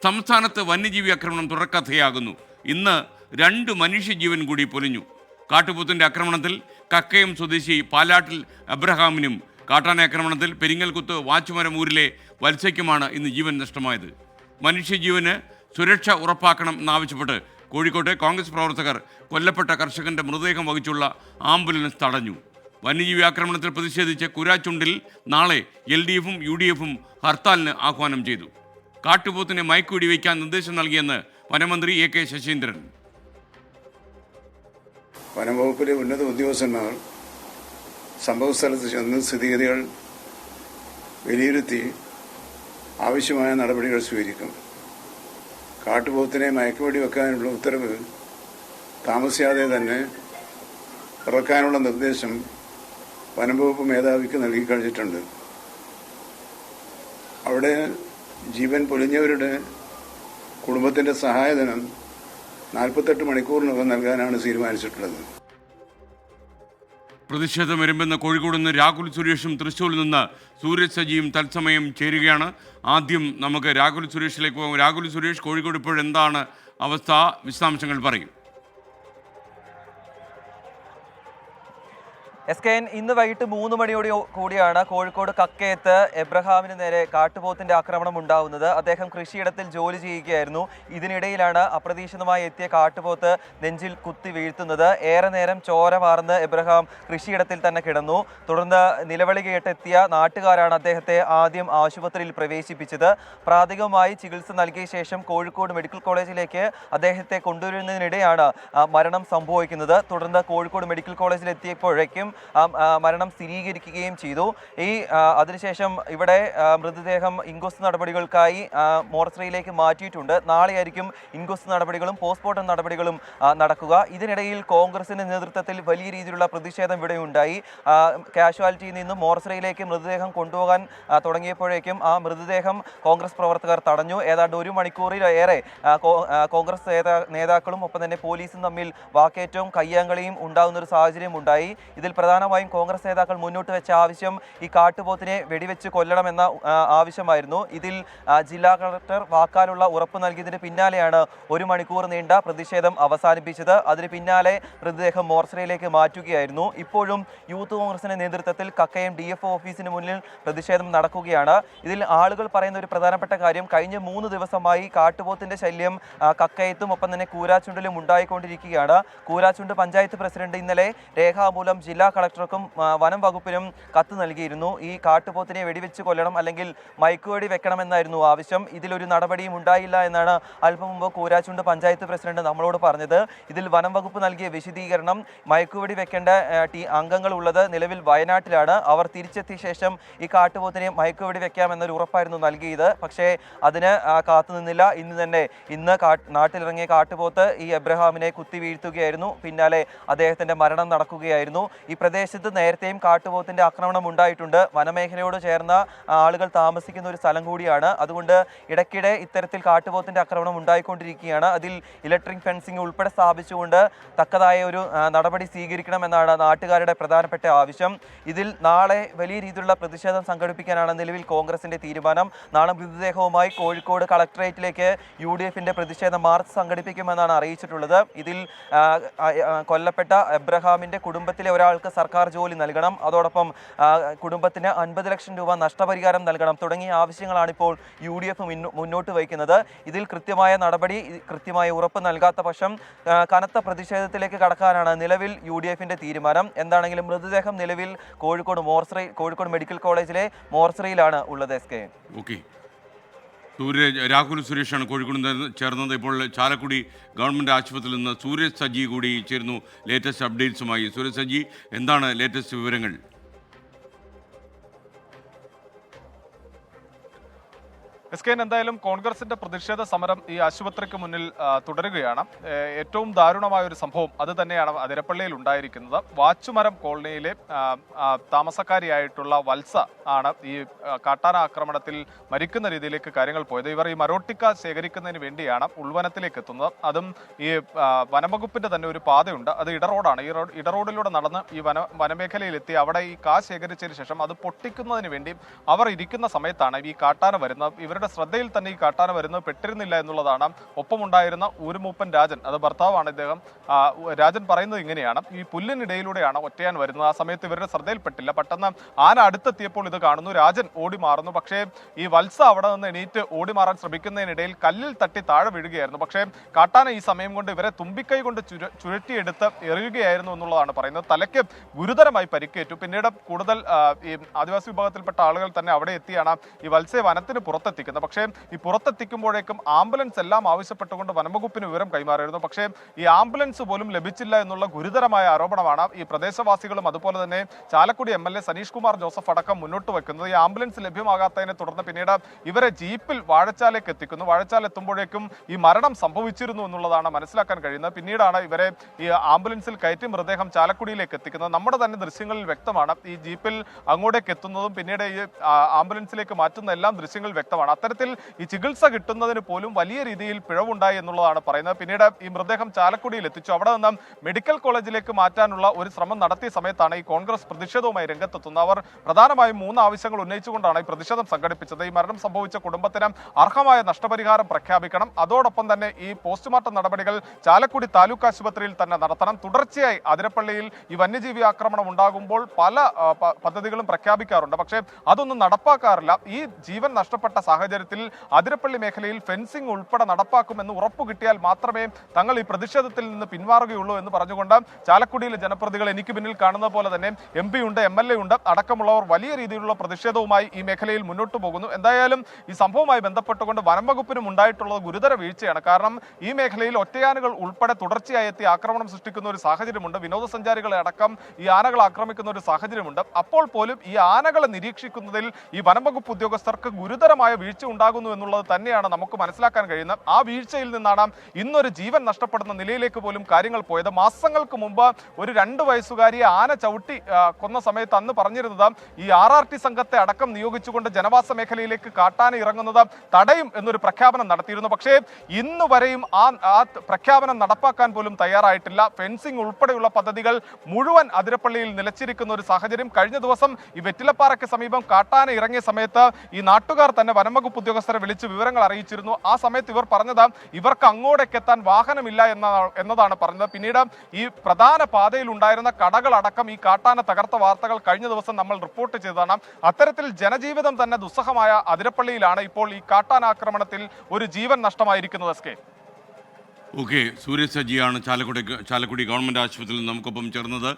സംസ്ഥാനത്ത് വന്യജീവി ആക്രമണം തുടർക്കഥയാകുന്നു. ഇന്ന് 2 മനുഷ്യജീവൻ കൂടി പൊലിഞ്ഞു. കാട്ടുപോത്തിന്റെ ആക്രമണത്തിൽ കക്കയം സ്വദേശി പാലാട്ടിൽ അബ്രഹാമിനും, കാട്ടാന ആക്രമണത്തിൽ പെരിങ്ങൽകുത്ത് വാച്ചുമരം ഊരിലെ വത്സയ്ക്കുമാണ് ഇന്ന് ജീവൻ നഷ്ടമായത്. മനുഷ്യജീവന് സുരക്ഷ ഉറപ്പാക്കണം എന്നാവശ്യപ്പെട്ട് കോഴിക്കോട്ടെ കോൺഗ്രസ് പ്രവർത്തകർ കൊല്ലപ്പെട്ട കർഷകന്റെ മൃതദേഹം വഹിച്ചുള്ള ആംബുലൻസ് തടഞ്ഞു. വന്യജീവി ആക്രമണത്തിൽ പ്രതിഷേധിച്ച് കുരാച്ചുണ്ടിൽ നാളെ LDF-ഉം UDF-ഉം ഹർത്താലിന് ആഹ്വാനം ചെയ്തു. കാട്ടുപോത്തിനെ മയക്കുവെടി വയ്ക്കാൻ നിർദ്ദേശം നൽകിയെന്ന് വനമന്ത്രി AK ശശീന്ദ്രൻ. വനംവകുപ്പിലെ ഉന്നത ഉദ്യോഗസ്ഥന്മാർ സംഭവസ്ഥലത്ത് ചെന്ന് സ്ഥിതിഗതികൾ വിലയിരുത്തി ആവശ്യമായ നടപടികൾ സ്വീകരിക്കും. കാട്ടുപോത്തിനെ മയക്കുവെടി വെക്കാനുള്ള ഉത്തരവ് താമസിയാതെ തന്നെ ഇറക്കാനുള്ള നിർദ്ദേശം വനംവകുപ്പ് മേധാവിക്ക് നൽകിക്കഴിഞ്ഞിട്ടുണ്ട്. അവിടെ ജീവൻ പൊലിഞ്ഞവരുടെ കുടുംബത്തിൻ്റെ സഹായധനം 48 മണിക്കൂറിനകം നൽകാനാണ് തീരുമാനിച്ചിട്ടുള്ളത്. പ്രതിഷേധം വരുമെന്ന് കോഴിക്കോട് നിന്ന് രാഹുൽ സുരേഷും തൃശ്ശൂരിൽ നിന്ന് സൂരജ് സജിയും തത്സമയം ചേരുകയാണ്. ആദ്യം നമുക്ക് രാഹുൽ സുരേഷിലേക്ക് പോകും. രാഹുൽ സുരേഷ്, കോഴിക്കോട് ഇപ്പോഴെന്താണ് അവസ്ഥ? വിശദാംശങ്ങൾ പറയും. SKN ഇന്ന് വൈകിട്ട് 3 മണിയോട് കൂടിയാണ് കോഴിക്കോട് കക്കയത്ത് എബ്രഹാമിന് നേരെ കാട്ടുപോത്തിന്റെ ആക്രമണം ഉണ്ടാവുന്നത്. അദ്ദേഹം കൃഷിയിടത്തിൽ ജോലി ചെയ്യുകയായിരുന്നു. ഇതിനിടയിലാണ് അപ്രതീക്ഷിതമായി എത്തിയ കാട്ടുപോത്ത് നെഞ്ചിൽ കുത്തി വീഴ്ത്തുന്നത്. ഏറെ നേരം ചോര വാർന്ന് എബ്രഹാം കൃഷിയിടത്തിൽ തന്നെ കിടന്നു. തുടർന്ന് നിലവിളി കേട്ടെത്തിയ നാട്ടുകാരാണ് അദ്ദേഹത്തെ ആദ്യം ആശുപത്രിയിൽ പ്രവേശിപ്പിച്ചത്. പ്രാഥമികമായി ചികിത്സ നൽകിയ ശേഷം കോഴിക്കോട് മെഡിക്കൽ കോളേജിലേക്ക് അദ്ദേഹത്തെ കൊണ്ടുവരുന്നതിനിടെയാണ് മരണം സംഭവിക്കുന്നത്. തുടർന്ന് കോഴിക്കോട് മെഡിക്കൽ കോളേജിൽ എത്തിയപ്പോഴേക്കും മരണം സ്ഥിരീകരിക്കുകയും ചെയ്തു. അതിനുശേഷം ഇവിടെ മൃതദേഹം ഇൻക്വസ്റ്റ് നടപടികൾക്കായി മോർച്ചറിയിലേക്ക് മാറ്റിയിട്ടുണ്ട്. നാളെയായിരിക്കും ഇൻക്വസ്റ്റ് നടപടികളും പോസ്റ്റ്മോർട്ടം നടപടികളും നടക്കുക. ഇതിനിടയിൽ കോൺഗ്രസിന്റെ നേതൃത്വത്തിൽ വലിയ രീതിയിലുള്ള പ്രതിഷേധം ഇവിടെ ഉണ്ടായി. കാഷ്വാലിറ്റിയിൽ നിന്നും മോർച്ചറിയിലേക്ക് മൃതദേഹം കൊണ്ടുപോകാൻ തുടങ്ങിയപ്പോഴേക്കും ആ മൃതദേഹം കോൺഗ്രസ് പ്രവർത്തകർ തടഞ്ഞു. ഏതാണ്ട് 1 മണിക്കൂറിലേറെ കോൺഗ്രസ് നേതാക്കളും ഒപ്പം തന്നെ പോലീസും തമ്മിൽ വാക്കേറ്റവും കയ്യാങ്കളിയും ഉണ്ടാകുന്ന ഒരു സാഹചര്യം ഉണ്ടായി. ഇതിൽ പ്രധാനമായും കോൺഗ്രസ് നേതാക്കൾ മുന്നോട്ട് വെച്ച ആവശ്യം ഈ കാട്ടുപോത്തിനെ വെടിവെച്ച് കൊല്ലണമെന്ന ആവശ്യമായിരുന്നു. ഇതിൽ ജില്ലാ കളക്ടർ വാക്കാലുള്ള ഉറപ്പ് നൽകിയതിന് പിന്നാലെയാണ് 1 മണിക്കൂർ നീണ്ട പ്രതിഷേധം അവസാനിപ്പിച്ചത്. അതിന് പിന്നാലെ മൃതദേഹം മോർച്ചറിയിലേക്ക് മാറ്റുകയായിരുന്നു. ഇപ്പോഴും യൂത്ത് കോൺഗ്രസിന്റെ നേതൃത്വത്തിൽ കക്കയം DFO ഓഫീസിന് മുന്നിൽ പ്രതിഷേധം നടക്കുകയാണ്. ഇതിൽ ആളുകൾ പറയുന്ന ഒരു പ്രധാനപ്പെട്ട കാര്യം, കഴിഞ്ഞ 3 ദിവസമായി കാട്ടുപോത്തിന്റെ ശല്യം കക്കയത്തും ഒപ്പം തന്നെ കൂരാച്ചുണ്ടിലും ഉണ്ടായിക്കൊണ്ടിരിക്കുകയാണ്. കൂരാച്ചുണ്ട് പഞ്ചായത്ത് പ്രസിഡന്റ് ഇന്നലെ രേഖാമൂലം ജില്ലാ കളക്ടർക്കും വനം വകുപ്പിനും കത്ത് നൽകിയിരുന്നു. ഈ കാട്ടുപോത്തിനെ വെടിവെച്ച് കൊല്ലണം അല്ലെങ്കിൽ മയക്കുവെടി വെക്കണമെന്നായിരുന്നു ആവശ്യം. ഇതിലൊരു നടപടിയും ഉണ്ടായില്ല എന്നാണ് അല്പം മുമ്പ് കൂരാച്ചുണ്ട് പഞ്ചായത്ത് പ്രസിഡന്റ് നമ്മളോട് പറഞ്ഞത്. ഇതിൽ വനം വകുപ്പ് നൽകിയ വിശദീകരണം, മയക്കുവെടി വെക്കേണ്ട അംഗങ്ങൾ ഉള്ളത് നിലവിൽ വയനാട്ടിലാണ്. അവർ തിരിച്ചെത്തിയ ശേഷം ഈ കാട്ടുപോത്തിനെ മയക്കുവെടി വെക്കാമെന്നൊരു ഉറപ്പായിരുന്നു നൽകിയത്. പക്ഷേ അതിന് കാത്തുനിന്നില്ല. ഇന്ന് നാട്ടിലിറങ്ങിയ കാട്ടുപോത്ത് ഈ എബ്രഹാമിനെ കുത്തി വീഴ്ത്തുകയായിരുന്നു. പിന്നാലെ അദ്ദേഹത്തിന്റെ മരണം നടക്കുകയായിരുന്നു. ഈ പ്രദേശത്ത് നേരത്തെയും കാട്ടുപോത്തിന്റെ ആക്രമണം ഉണ്ടായിട്ടുണ്ട്. വനമേഖലയോട് ചേർന്ന ആളുകൾ താമസിക്കുന്ന ഒരു സ്ഥലം കൂടിയാണ്. അതുകൊണ്ട് ഇടയ്ക്കിടെ ഇത്തരത്തിൽ കാട്ടുപോത്തിന്റെ ആക്രമണം ഉണ്ടായിക്കൊണ്ടിരിക്കുകയാണ്. അതിൽ ഇലക്ട്രിക് ഫെൻസിംഗ് ഉൾപ്പെടെ സ്ഥാപിച്ചുകൊണ്ട് തക്കതായ ഒരു നടപടി സ്വീകരിക്കണമെന്നാണ് നാട്ടുകാരുടെ പ്രധാനപ്പെട്ട ആവശ്യം. ഇതിൽ നാളെ വലിയ രീതിയിലുള്ള പ്രതിഷേധം സംഘടിപ്പിക്കാനാണ് നിലവിൽ കോൺഗ്രസിന്റെ തീരുമാനം. നാളെ മൃതദേഹവുമായി കോഴിക്കോട് കളക്ടറേറ്റിലേക്ക് UDF-ന്റെ പ്രതിഷേധ മാർച്ച് സംഘടിപ്പിക്കുമെന്നാണ് അറിയിച്ചിട്ടുള്ളത്. ഇതിൽ കൊല്ലപ്പെട്ട എബ്രഹാമിന്റെ കുടുംബത്തിലെ ഒരാൾക്ക് സർക്കാർ ജോലി നൽകണം, അതോടൊപ്പം കുടുംബത്തിന് 50 ലക്ഷം രൂപ നഷ്ടപരിഹാരം നൽകണം തുടങ്ങിയ ആവശ്യങ്ങളാണ് ഇപ്പോൾ UDF മുന്നോട്ട് വയ്ക്കുന്നത്. ഇതിൽ കൃത്യമായ ഉറപ്പ് നൽകാത്ത പക്ഷം കനത്ത പ്രതിഷേധത്തിലേക്ക് കടക്കാനാണ് നിലവിൽ UDF-ന്റെ തീരുമാനം. എന്താണെങ്കിലും മൃതദേഹം നിലവിൽ കോഴിക്കോട് മെഡിക്കൽ കോളേജിലെ മോർച്ചറിയിലാണ് ഉള്ളത്. രാഹുൽ സുരേഷാണ് കോഴിക്കോട് ചേർന്നത്. ഇപ്പോൾ ചാലക്കുടി ഗവൺമെൻറ് ആശുപത്രിയിൽ നിന്ന് സൂരജ് സജി കൂടി ചേരുന്നു ലേറ്റസ്റ്റ് അപ്ഡേറ്റ്സുമായി. സൂരജ് സജി, എന്താണ് ലേറ്റസ്റ്റ് വിവരങ്ങൾ? SKN എന്തായാലും കോൺഗ്രസിന്റെ പ്രതിഷേധ സമരം ഈ ആശുപത്രിക്ക് മുന്നിൽ തുടരുകയാണ്. ഏറ്റവും ദാരുണമായ ഒരു സംഭവം അത് തന്നെയാണ് അതിരപ്പള്ളിയിൽ ഉണ്ടായിരിക്കുന്നത്. വാച്ചുമരം കോളനിയിലെ താമസക്കാരിയായിട്ടുള്ള വത്സ ആണ് ഈ കാട്ടാന ആക്രമണത്തിൽ മരിക്കുന്ന രീതിയിലേക്ക് കാര്യങ്ങൾ പോയത്. ഇവർ ഈ മരോട്ടിക്ക ശേഖരിക്കുന്നതിന് വേണ്ടിയാണ് ഉൾവനത്തിലേക്ക് എത്തുന്നത്. അതും ഈ വനംവകുപ്പിന്റെ തന്നെ ഒരു പാതയുണ്ട്, അത് ഇടറോഡാണ്. ഈ ഇടറോഡിലൂടെ നടന്ന് ഈ വനമേഖലയിലെത്തി അവിടെ ഈ കാ ശേഖരിച്ചതിന് ശേഷം അത് പൊട്ടിക്കുന്നതിന് വേണ്ടി അവർ ഇരിക്കുന്ന സമയത്താണ് ഈ കാട്ടാന വരുന്നത്. ഇവരുടെ ഇവരുടെ ശ്രദ്ധയിൽ തന്നെ ഈ കാട്ടാന വരുന്നത് പെട്ടിരുന്നില്ല എന്നുള്ളതാണ്. ഒപ്പമുണ്ടായിരുന്ന ഊരുമൂപ്പൻ രാജൻ, അത് ഭർത്താവാണ് ഇദ്ദേഹം, രാജൻ പറയുന്നത് ഇങ്ങനെയാണ്: ഈ പുല്ലിനിടയിലൂടെയാണ് ഒറ്റയാൻ വരുന്നത്. ആ സമയത്ത് ഇവരുടെ ശ്രദ്ധയിൽപ്പെട്ടില്ല. പെട്ടെന്ന് ആന അടുത്തെത്തിയപ്പോൾ ഇത് കാണുന്നു. രാജൻ ഓടി മാറുന്നു. പക്ഷേ ഈ വത്സ അവിടെ നിന്ന് എണീറ്റ് ഓടി മാറാൻ ശ്രമിക്കുന്നതിനിടയിൽ കല്ലിൽ തട്ടി താഴെ വീഴുകയായിരുന്നു. പക്ഷേ കാട്ടാന ഈ സമയം കൊണ്ട് ഇവരെ തുമ്പിക്കൈ കൊണ്ട് ചുഴറ്റിയെടുത്ത് എറിയുകയായിരുന്നു എന്നുള്ളതാണ് പറയുന്നത്. തലയ്ക്ക് ഗുരുതരമായി പരിക്കേറ്റു. പിന്നീട് കൂടുതൽ ഈ ആദിവാസി വിഭാഗത്തിൽപ്പെട്ട ആളുകൾ തന്നെ അവിടെ എത്തിയാണ് ഈ വത്സയെ വനത്തിന് പുറത്തെത്തിക്കുന്നത്. പക്ഷേ ഈ പുറത്തെത്തിക്കുമ്പോഴേക്കും ആംബുലൻസ് എല്ലാം ആവശ്യപ്പെട്ടുകൊണ്ട് വനംവകുപ്പിന് വിവരം കൈമാറിയിരുന്നു. പക്ഷേ ഈ ആംബുലൻസ് പോലും ലഭിച്ചില്ല എന്നുള്ള ഗുരുതരമായ ആരോപണമാണ് ഈ പ്രദേശവാസികളും അതുപോലെ തന്നെ ചാലക്കുടി MLA സനീഷ് കുമാർ ജോസഫ് അടക്കം മുന്നോട്ട് വെക്കുന്നത്. ഈ ആംബുലൻസ് ലഭ്യമാകാത്തതിനെ തുടർന്ന് പിന്നീട് ഇവരെ ജീപ്പിൽ വാഴച്ചാലേക്ക് എത്തിക്കുന്നു. വാഴച്ചാൽ എത്തുമ്പോഴേക്കും ഈ മരണം സംഭവിച്ചിരുന്നു എന്നുള്ളതാണ് മനസ്സിലാക്കാൻ കഴിയുന്നത്. പിന്നീടാണ് ഇവരെ ഈ ആംബുലൻസിൽ കയറ്റി മൃതദേഹം ചാലക്കുടിയിലേക്ക് എത്തിക്കുന്നത്. നമ്മുടെ തന്നെ ദൃശ്യങ്ങളിൽ വ്യക്തമാണ് ഈ ജീപ്പിൽ അങ്ങോട്ടേക്ക് എത്തുന്നതും പിന്നീട് ഈ ആംബുലൻസിലേക്ക് മാറ്റുന്ന എല്ലാം ദൃശ്യങ്ങളിൽ വ്യക്തമാണ്. അത്തരത്തിൽ ഈ ചികിത്സ കിട്ടുന്നതിന് പോലും വലിയ രീതിയിൽ പിഴവുണ്ടായി എന്നുള്ളതാണ് പറയുന്നത്. പിന്നീട് ഈ മൃതദേഹം ചാലക്കുടിയിൽ എത്തിച്ചു. അവിടെ നിന്ന് മെഡിക്കൽ കോളേജിലേക്ക് മാറ്റാനുള്ള ഒരു ശ്രമം നടത്തിയ സമയത്താണ് ഈ കോൺഗ്രസ് പ്രതിഷേധവുമായി രംഗത്തെത്തുന്നത്. അവർ പ്രധാനമായും 3 ആവശ്യങ്ങൾ ഉന്നയിച്ചുകൊണ്ടാണ് ഈ പ്രതിഷേധം സംഘടിപ്പിച്ചത്. ഈ മരണം സംഭവിച്ച കുടുംബത്തിന് അർഹമായ നഷ്ടപരിഹാരം പ്രഖ്യാപിക്കണം. അതോടൊപ്പം തന്നെ ഈ പോസ്റ്റ്മോർട്ടം നടപടികൾ ചാലക്കുടി താലൂക്ക് ആശുപത്രിയിൽ തന്നെ നടത്തണം. തുടർച്ചയായി അതിരപ്പള്ളിയിൽ ഈ വന്യജീവി ആക്രമണം ഉണ്ടാകുമ്പോൾ പല പദ്ധതികളും പ്രഖ്യാപിക്കാറുണ്ട്. പക്ഷേ അതൊന്നും നടപ്പാക്കാറില്ല. ഈ ജീവൻ നഷ്ടപ്പെട്ട സാഹചര്യത്തിൽ അതിരപ്പള്ളി മേഖലയിൽ ഫെൻസിംഗ് ഉൾപ്പെടെ നടപ്പാക്കുമെന്ന് ഉറപ്പു കിട്ടിയാൽ മാത്രമേ തങ്ങൾ ഈ പ്രതിഷേധത്തിൽ നിന്ന് പിന്മാറുകയുള്ളൂ എന്ന് പറഞ്ഞുകൊണ്ട് ചാലക്കുടിയിലെ ജനപ്രതികൾ എനിക്ക് പിന്നിൽ കാണുന്ന പോലെ തന്നെ MP ഉണ്ട്, MLA ഉണ്ട് അടക്കമുള്ളവർ വലിയ രീതിയിലുള്ള പ്രതിഷേധവുമായി ഈ മേഖലയിൽ മുന്നോട്ട് പോകുന്നു. എന്തായാലും ഈ സംഭവവുമായി ബന്ധപ്പെട്ടുകൊണ്ട് വനം വകുപ്പിനും ഉണ്ടായിട്ടുള്ളത് ഗുരുതര വീഴ്ചയാണ്. കാരണം ഈ മേഖലയിൽ ഒറ്റയാനുകൾ ഉൾപ്പെടെ തുടർച്ചയായി എത്തി ആക്രമണം സൃഷ്ടിക്കുന്ന ഒരു സാഹചര്യമുണ്ട്. വിനോദസഞ്ചാരികളെ അടക്കം ഈ ആനകൾ ആക്രമിക്കുന്ന ഒരു സാഹചര്യമുണ്ട്. അപ്പോൾ പോലും ഈ ആനകളെ നിരീക്ഷിക്കുന്നതിൽ ഈ വനം വകുപ്പ് ഉദ്യോഗസ്ഥർക്ക് ഗുരുതരമായ വീഴ്ച ഉണ്ടാകുന്നു എന്നുള്ളത് തന്നെയാണ് നമുക്ക് മനസ്സിലാക്കാൻ കഴിയുന്നത്. ആ വീഴ്ചയിൽ നിന്നാണ് ഇന്നൊരു ജീവൻ നഷ്ടപ്പെടുന്ന നിലയിലേക്ക് പോലും കാര്യങ്ങൾ പോയത്. മാസങ്ങൾക്ക് മുമ്പ് ഒരു 2 വയസ്സുകാരിയെ ആന ചവിട്ടി കൊന്ന സമയത്ത് അന്ന് പറഞ്ഞിരുന്നത് ഈ RRT സംഘത്തെ അടക്കം നിയോഗിച്ചുകൊണ്ട് ജനവാസ മേഖലയിലേക്ക് കാട്ടാന ഇറങ്ങുന്നത് തടയും എന്നൊരു പ്രഖ്യാപനം നടത്തിയിരുന്നു. പക്ഷേ ഇന്ന് വരെയും ആ പ്രഖ്യാപനം നടപ്പാക്കാൻ പോലും തയ്യാറായിട്ടില്ല. ഫെൻസിംഗ് ഉൾപ്പെടെയുള്ള പദ്ധതികൾ മുഴുവൻ അതിരപ്പള്ളിയിൽ നിലച്ചിരിക്കുന്ന ഒരു സാഹചര്യം. കഴിഞ്ഞ ദിവസം ഈ വെറ്റിലപ്പാറയ്ക്ക് സമീപം കാട്ടാന ഇറങ്ങിയ സമയത്ത് ഈ നാട്ടുകാർ തന്നെ വനംവകുപ്പ് ഉദ്യോഗസ്ഥരെ വിളിച്ച് വിവരങ്ങൾ അറിയിച്ചിരുന്നു. ആ സമയത്ത് ഇവർ പറഞ്ഞത് ഇവർക്ക് അങ്ങോട്ടേക്ക് എത്താൻ വാഹനമില്ല എന്നതാണ് പറഞ്ഞത്. പിന്നീട് ഈ പ്രധാന പാതയിൽ ഉണ്ടായിരുന്ന കടകളടക്കം ഈ കാട്ടാന തകർത്ത വാർത്തകൾ കഴിഞ്ഞ ദിവസം നമ്മൾ റിപ്പോർട്ട് ചെയ്തതാണ്. അത്തരത്തിൽ ജനജീവിതം തന്നെ ദുസ്സഹമായ അതിരപ്പള്ളിയിലാണ് ഇപ്പോൾ ഈ കാട്ടാനാക്രമണത്തിൽ ഒരു ജീവൻ നഷ്ടമായിരിക്കുന്നത്. ഓക്കെ, സൂര്യ സജിയാണ് ചാലക്കുടി ഗവൺമെന്റ് ആശുപത്രിയിൽ നമുക്കൊപ്പം ചേർന്നത്.